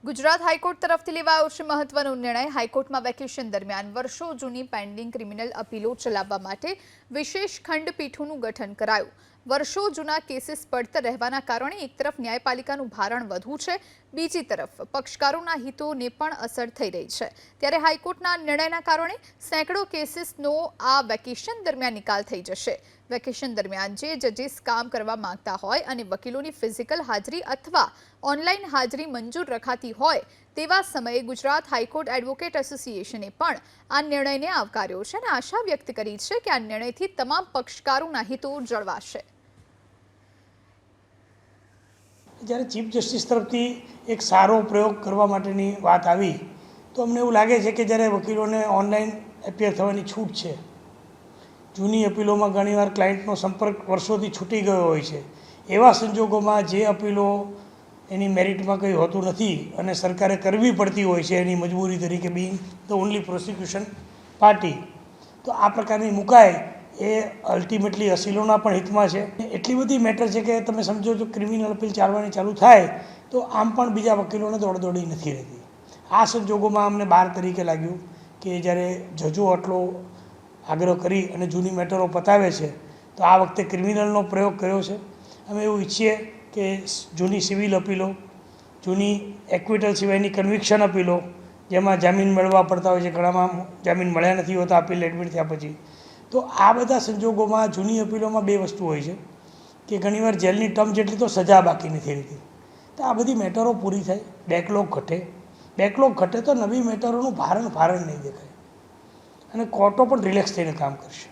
Gujarat high court તરફથી લેવાયો છે મહત્વનો નિર્ણય। હાઈકોર્ટમાં વેકેશન દરમિયાન વર્ષો જૂની પેન્ડિંગ ક્રિમિનલ અપીલો ચલાવવા માટે વિશેષ ખંડપીઠોનું ગઠન કરાયું। વર્ષો જૂના કેસીસ પડતર રહેવાના કારણે એક તરફ ન્યાયપાલિકાનું ભારણ વધુ છે, બીજી તરફ પક્ષકારોના હિતોને પણ અસર થઈ રહી છે। ત્યારે હાઈકોર્ટના નિર્ણયના કારણે સેંકડો કેસીસનો આ વેકેશન દરમિયાન નિકાલ થઈ જશે। વેકેશન દરમિયાન જે જજીસ કામ કરવા માંગતા હોય અને વકીલોની ફિઝિકલ હાજરી અથવા ઓનલાઈન હાજરી મંજૂર રખાતી હોય તેવા સમયે ગુજરાત હાઈકોર્ટ એડવોકેટ એસોસિએશને પણ આ નિર્ણયને આવકાર્યો છે અને આશા વ્યક્ત કરી છે કે આ નિર્ણયથી તમામ પક્ષકારોના હિતો જળવાશે। જ્યારે ચીફ જસ્ટિસ તરફથી એક સારો પ્રયોગ કરવા માટેની વાત આવી તો અમને એવું લાગે છે કે જ્યારે વકીલોને ઓનલાઈન એપિયર થવાની છૂટ છે, જૂની અપીલોમાં ઘણીવાર ક્લાયન્ટનો સંપર્ક વર્ષોથી છૂટી ગયો હોય છે, એવા સંજોગોમાં જે અપીલો એની મેરિટમાં કંઈ હોતું નથી અને સરકારે કરવી પડતી હોય છે એની મજબૂરી તરીકે being the only prosecution party, તો આ પ્રકારની મુકાય એ અલ્ટિમેટલી અસીલોના પણ હિતમાં છે। એટલી બધી મેટર છે કે તમે સમજો જો ક્રિમિનલ અપીલ ચાલવાની ચાલુ થાય તો આમ પણ બીજા વકીલોને દોડદોડી નથી રહેતી। આ સંજોગોમાં અમને બાર તરીકે લાગ્યું કે જ્યારે જજો આટલો આગ્રહ કરી અને જૂની મેટરો પતાવે છે તો આ વખતે ક્રિમિનલનો પ્રયોગ કર્યો છે। અમે એવું ઈચ્છીએ કે જૂની સિવિલ અપીલો, જૂની એક્વિટલ સિવાયની કન્વિક્શન અપીલો જેમાં જામીન મેળવવા પડતા હોય છે, ઘણામાં જામીન મળ્યા નથી હોતા અપીલ એડમિટ થયા પછી, તો આ બધા સંજોગોમાં જૂની અપીલોમાં બે વસ્તુ હોય છે કે ઘણીવાર જેલની ટર્મ જેટલી તો સજા બાકી નથી રહેતી, તો આ બધી મેટરો પૂરી થાય, બેકલોગ ઘટે તો નવી મેટરોનું ભારણ નહીં દેખાય અને કોર્ટો પણ રિલેક્સ થઈને કામ કરશે।